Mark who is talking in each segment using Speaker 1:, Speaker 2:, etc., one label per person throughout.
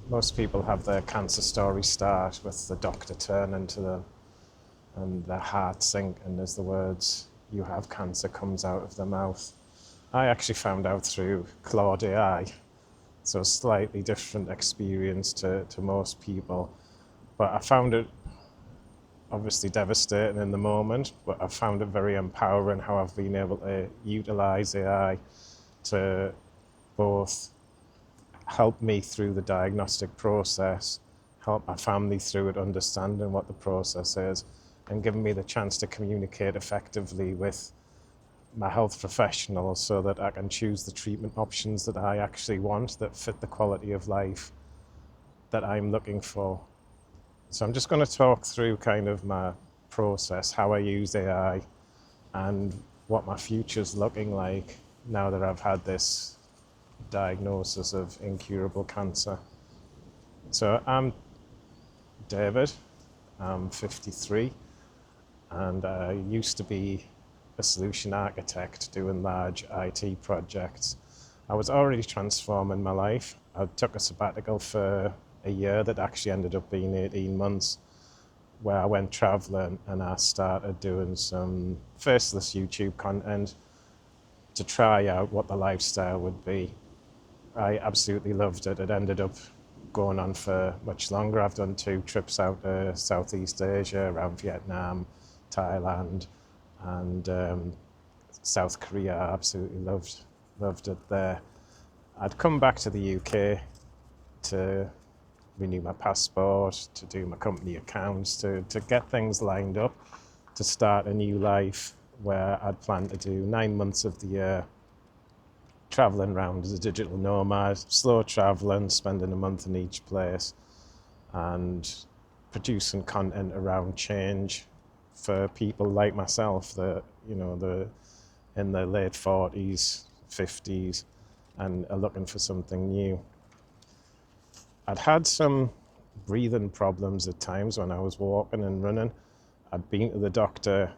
Speaker 1: most people have their cancer story start with the doctor turning to them and their heart sinking as the words, "you have cancer," comes out of their mouth. I actually found out through Claude AI, so a slightly different experience to most people. But I found it obviously devastating in the moment, but I found it very empowering how I've been able to utilize AI to both help me through the diagnostic process, help my family through it, understanding what the process is, and giving me the chance to communicate effectively with my health professionals so that I can choose the treatment options that I actually want that fit the quality of life that I'm looking for. So I'm just going to talk through kind of my process, how I use AI, and what my future's looking like now that I've had this diagnosis of incurable cancer. So I'm David, I'm 53, and I used to be a solution architect doing large IT projects. I was already transforming my life. I took a sabbatical for a year that actually ended up being 18 months, where I went traveling and I started doing some faceless YouTube content to try out what the lifestyle would be. I absolutely loved it. It ended up going on for much longer. I've done 2 trips out to Southeast Asia, around Vietnam, Thailand, and South Korea. I absolutely loved it there. I'd come back to the UK to renew my passport, to do my company accounts, to get things lined up, to start a new life where I'd planned to do 9 months of the year traveling around as a digital nomad, slow traveling, spending a month in each place, and producing content around change for people like myself that, in their late 40s, 50s, and are looking for something new. I'd had some breathing problems at times when I was walking and running. I'd been to the doctor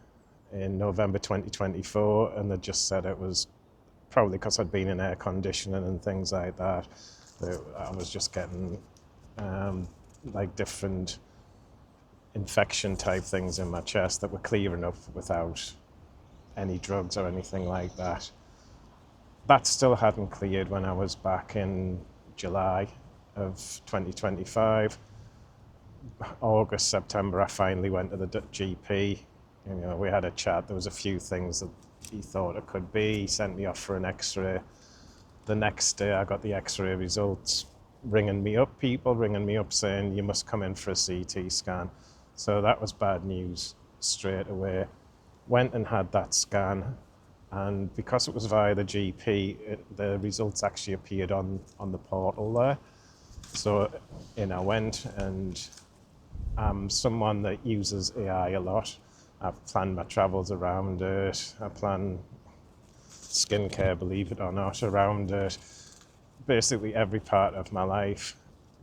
Speaker 1: in November 2024, and they just said it was probably because I'd been in air conditioning and things like that. I was just getting like different infection type things in my chest that were clearing up without any drugs or anything like that. That still hadn't cleared when I was back in July of 2025. August, September, I finally went to the GP. We had a chat. There was a few things that he thought it could be. He sent me off for an x-ray. The next day I got the x-ray results people ringing me up saying you must come in for a CT scan. So that was bad news straight away. Went and had that scan, and because it was via the GP, the results actually appeared on the portal there. So I went, and I'm someone that uses AI a lot. I've planned my travels around it. I plan skincare, believe it or not, around it. Basically every part of my life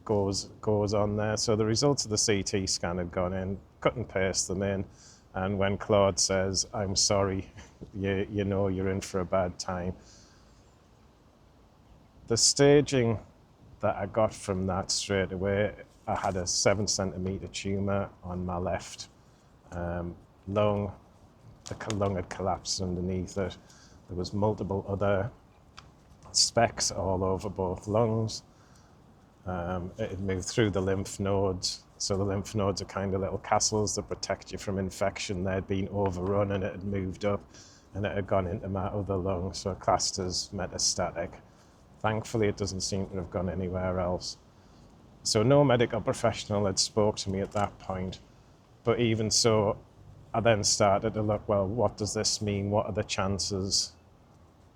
Speaker 1: goes on there. So the results of the CT scan had gone in, cut and paste them in, and when Claude says, "I'm sorry, you're in for a bad time," the staging that I got from that straight away, I had a 7 centimeter tumor on my left lung. The lung had collapsed underneath it. There was multiple other specks all over both lungs. It had moved through the lymph nodes. So the lymph nodes are kind of little castles that protect you from infection. They'd been overrun and it had moved up and it had gone into my other lung, so classed as metastatic. Thankfully, it doesn't seem to have gone anywhere else. So no medical professional had spoke to me at that point. But even so, I then started to look, well, what does this mean? What are the chances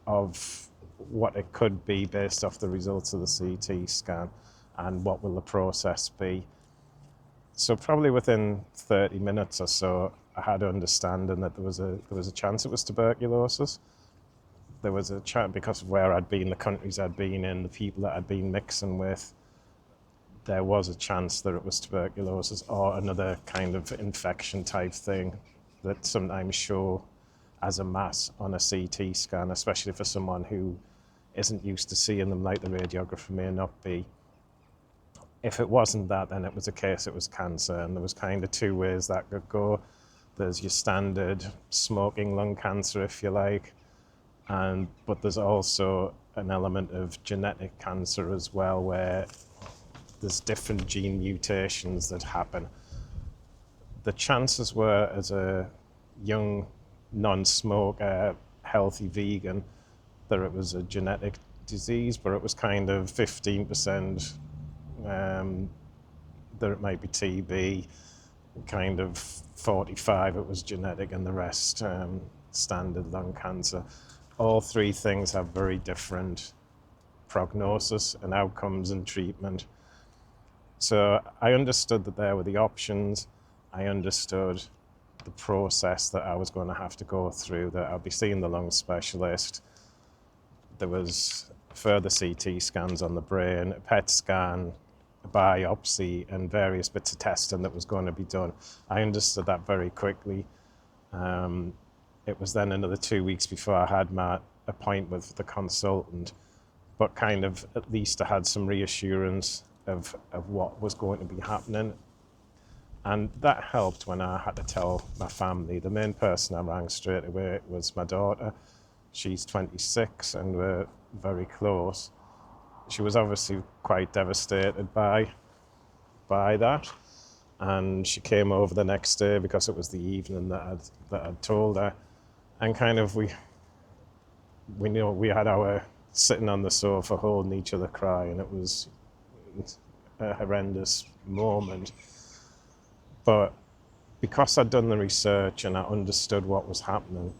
Speaker 1: of what it could be based off the results of the CT scan, and what will the process be? So probably within 30 minutes or so, I had an understanding that there was a chance it was tuberculosis. There was a chance because of where I'd been, the countries I'd been in, the people that I'd been mixing with. There was a chance that it was tuberculosis or another kind of infection type thing that sometimes show as a mass on a CT scan, especially for someone who isn't used to seeing them like the radiographer may not be. if it wasn't that, then it was a case it was cancer. And there was kind of two ways that could go. There's your standard smoking lung cancer, if you like, but there's also an element of genetic cancer as well, where there's different gene mutations that happen. The chances were, as a young non-smoker, healthy vegan, that it was a genetic disease, but it was kind of 15% that it might be TB, kind of 45 it was genetic, and the rest standard lung cancer. All three things have very different prognosis and outcomes and treatment. So I understood that there were the options. I understood the process that I was going to have to go through, that I'll be seeing the lung specialist. There was further CT scans on the brain, a PET scan, a biopsy, and various bits of testing that was going to be done. I understood that very quickly. It was then another 2 weeks before I had my appointment with the consultant, but kind of at least I had some reassurance of what was going to be happening. And that helped when I had to tell my family. The main person I rang straight away was my daughter. She's 26 and we're very close. She was obviously quite devastated by that. And she came over the next day because it was the evening that I'd told her. And kind of we knew we had our sitting on the sofa holding each other crying. It was a horrendous moment. But because I'd done the research and I understood what was happening,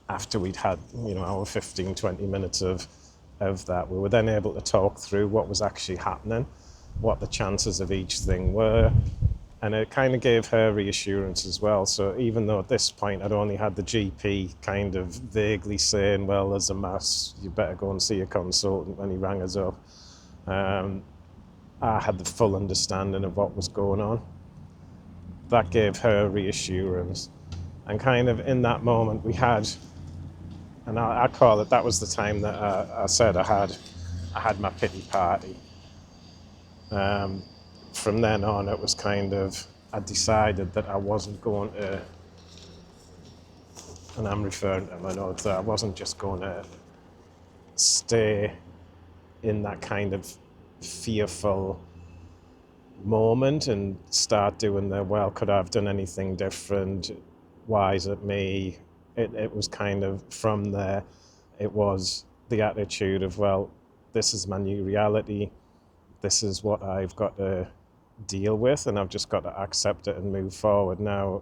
Speaker 1: after we'd had, our 15, 20 minutes of that, we were then able to talk through what was actually happening, what the chances of each thing were. And it kind of gave her reassurance as well. So even though at this point I'd only had the GP kind of vaguely saying, well, there's a mass, you better go and see a consultant, when he rang us up, I had the full understanding of what was going on. That gave her reassurance. And kind of in that moment we had, and I call it, that was the time that I said I had my pity party. From then on, it was kind of, I decided that I wasn't going to, and I'm referring to my notes, that I wasn't just going to stay in that kind of fearful moment and start doing the, well, could I have done anything different? Why is it me? It was kind of from there, it was the attitude of, well, this is my new reality. This is what I've got to deal with, and I've just got to accept it and move forward. Now,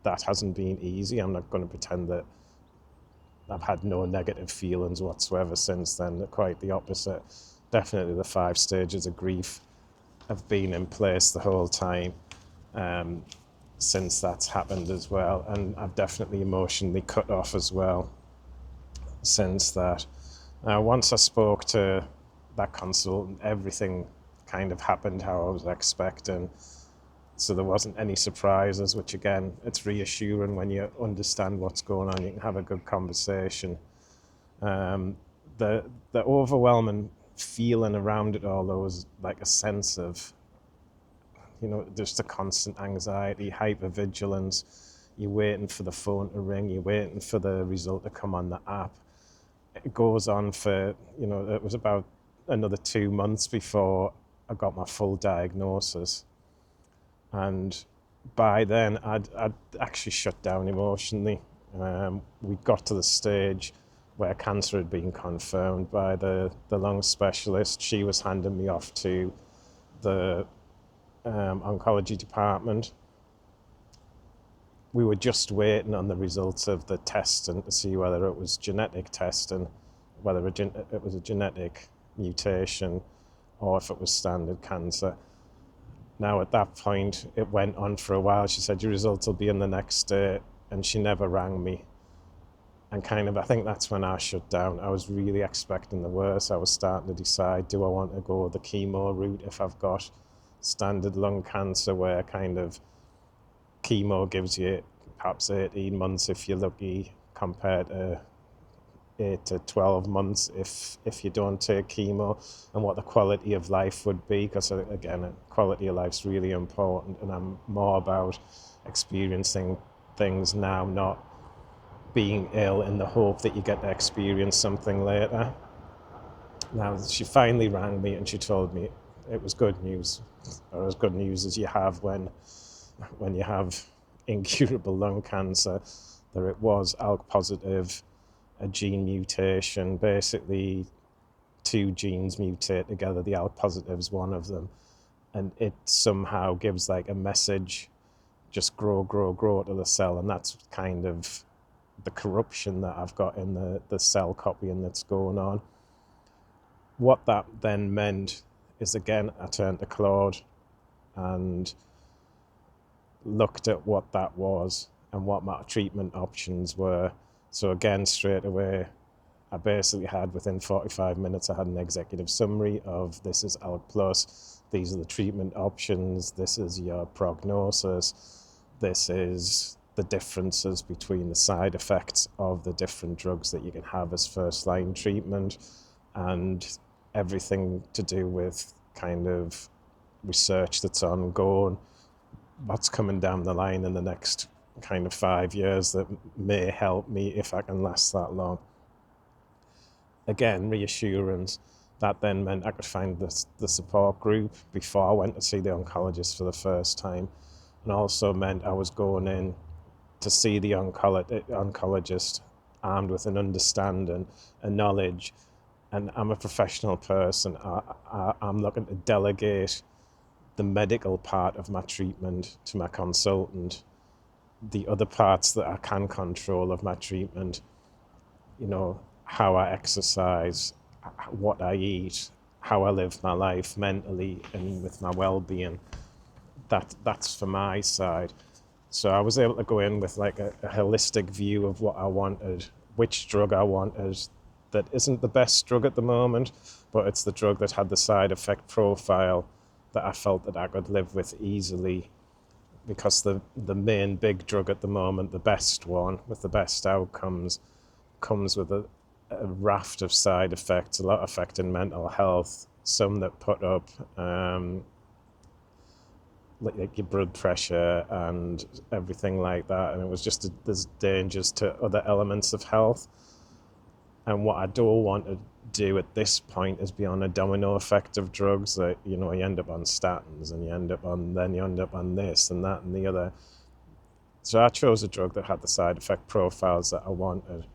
Speaker 1: that hasn't been easy. I'm not going to pretend that I've had no negative feelings whatsoever since then. Quite the opposite. Definitely the 5 stages of grief have been in place the whole time since that's happened as well. And I've definitely emotionally cut off as well since that. Now, once I spoke to that consultant, everything kind of happened how I was expecting. So there wasn't any surprises, which again, it's reassuring when you understand what's going on. You can have a good conversation. The overwhelming feeling around it all, though, was like a sense of, just a constant anxiety, hypervigilance. You're waiting for the phone to ring. You're waiting for the result to come on the app. It goes on for, it was about another 2 months before I got my full diagnosis. And by then, I'd actually shut down emotionally. We got to the stage where cancer had been confirmed by the lung specialist. She was handing me off to the oncology department. We were just waiting on the results of the testing to see whether it was genetic testing, whether it was a genetic mutation or if it was standard cancer. Now, at that point, it went on for a while. She said, your results will be in the next day, and she never rang me. And kind of, I think that's when I shut down. I was really expecting the worst. I was starting to decide, do I want to go the chemo route if I've got standard lung cancer, where kind of chemo gives you perhaps 18 months if you're lucky, compared to 8 to 12 months if you don't take chemo, and what the quality of life would be, because again, quality of life's really important, and I'm more about experiencing things now, not being ill in the hope that you get to experience something later. Now, she finally rang me and she told me it was good news, or as good news as you have when you have incurable lung cancer, that it was ALK-positive, a gene mutation. Basically, two genes mutate together. The ALK-positive is one of them, and it somehow gives like a message, just grow, grow, grow to the cell, and that's kind of the corruption that I've got in the cell copying that's going on. What that then meant is, again, I turned to Claude and looked at what that was and what my treatment options were. So again, straight away, I basically had, within 45 minutes, I had an executive summary of, this is ALK+, these are the treatment options, this is your prognosis, this is the differences between the side effects of the different drugs that you can have as first-line treatment, and everything to do with kind of research that's ongoing, what's coming down the line in the next kind of 5 years that may help me if I can last that long. Again, reassurance. That then meant I could find the support group before I went to see the oncologist for the first time, and also meant I was going in to see the oncologist armed with an understanding, a knowledge, and I'm a professional person. I'm looking to delegate the medical part of my treatment to my consultant. The other parts that I can control of my treatment, how I exercise, what I eat, how I live my life mentally and with my well-being, that's for my side. So I was able to go in with like a holistic view of what I wanted, which drug I wanted, that isn't the best drug at the moment, but it's the drug that had the side effect profile that I felt that I could live with easily, because the main big drug at the moment, the best one with the best outcomes, comes with a raft of side effects, a lot affecting mental health, some that put up like your blood pressure and everything like that. And it was just, there's dangers to other elements of health. And what I don't want to do at this point is be on a domino effect of drugs that, you end up on statins, and you end up on this and that and the other. So I chose a drug that had the side effect profiles that I wanted.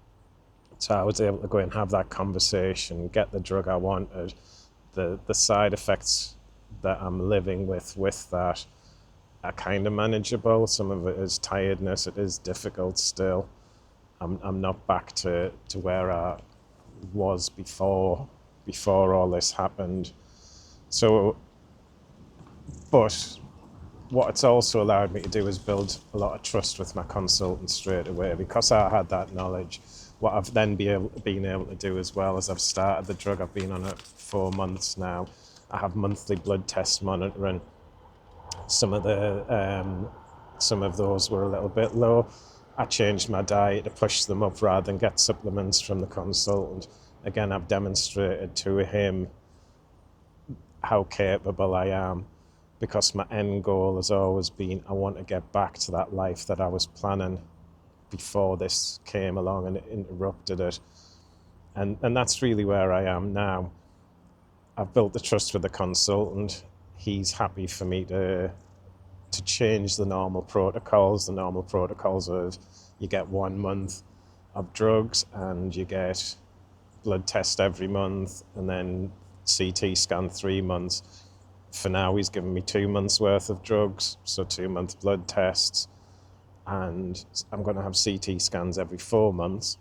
Speaker 1: So I was able to go and have that conversation, get the drug I wanted. The side effects that I'm living with that are kind of manageable. Some of it is tiredness. It is difficult still. I'm not back to where I was before all this happened. So, but what it's also allowed me to do is build a lot of trust with my consultant straight away, because I had that knowledge. What I've then been able to do as well is I've started the drug. I've been on it 4 months now. I have monthly blood test monitoring. Some of those were a little bit low. I changed my diet to push them up rather than get supplements from the consultant. Again, I've demonstrated to him how capable I am, because my end goal has always been, I want to get back to that life that I was planning before this came along and it interrupted it. And that's really where I am now. I've built the trust with the consultant. He's happy for me to change the normal protocols. The normal protocols of, you get 1 month of drugs and you get blood test every month, and then CT scan 3 months. For now, he's given me 2 months worth of drugs, so 2 month blood tests, and I'm going to have CT scans every 4 months,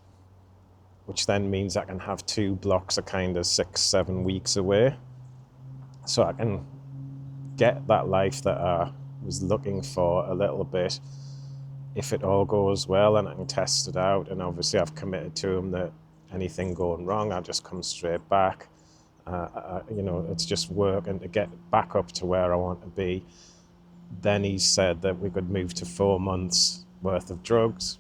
Speaker 1: which then means I can have 2 blocks of kind of 6-7 weeks away, so I can get that life that I was looking for a little bit, if it all goes well, and I can test it out. And obviously I've committed to him that anything going wrong, I'll just come straight back. It's just working to get back up to where I want to be. Then he said that we could move to 4 months worth of drugs,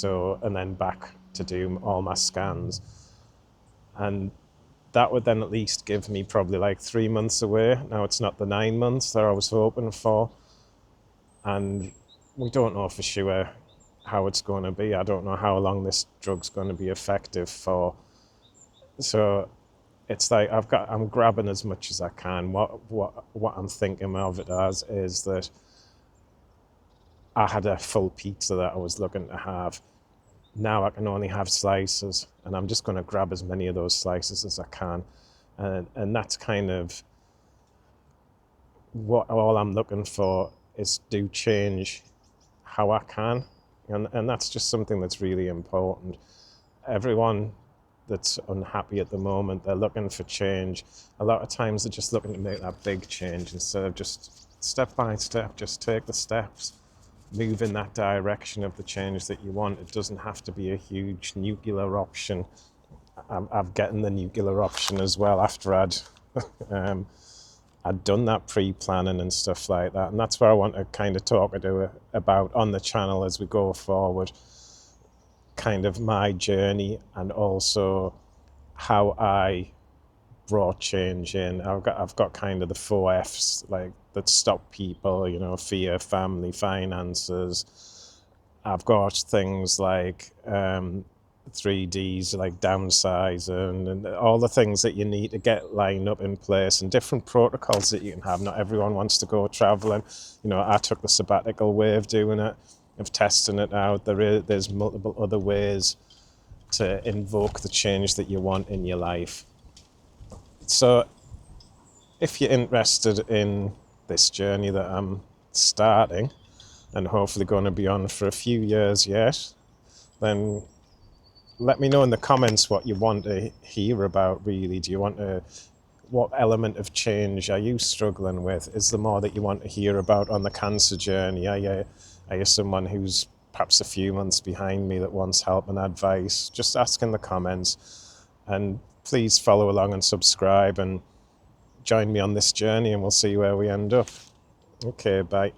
Speaker 1: and then back to do all my scans. And that would then at least give me probably like 3 months away. Now it's not the 9 months that I was hoping for. And we don't know for sure how it's going to be. I don't know how long this drug's going to be effective for. So it's like I'm grabbing as much as I can. What I'm thinking of it as is that I had a full pizza that I was looking to have. Now I can only have slices, and I'm just going to grab as many of those slices as I can. And that's kind of what all I'm looking for is to change how I can. And that's just something that's really important. Everyone that's unhappy at the moment, they're looking for change. A lot of times they're just looking to make that big change instead of just step by step, just take the steps, move in that direction of the change that you want. It doesn't have to be a huge nuclear option. I'm getting the nuclear option as well after I'd done that pre-planning and stuff like that. And that's where I want to kind of talk about on the channel as we go forward, kind of my journey and also how I brought change in. I've got kind of the 4 F's like that stop people, fear, family, finances. I've got things like 3Ds like downsizing and all the things that you need to get lined up in place and different protocols that you can have. Not everyone wants to go traveling. I took the sabbatical way of doing it, of testing it out. There's multiple other ways to invoke the change that you want in your life. So if you're interested in this journey that I'm starting and hopefully going to be on for a few years yet, then let me know in the comments what you want to hear about, really. Do you want to, what element of change are you struggling with? Is there more that you want to hear about on the cancer journey? Are you someone who's perhaps a few months behind me that wants help and advice? Just ask in the comments, and please follow along and subscribe and join me on this journey, and we'll see where we end up. Okay, bye.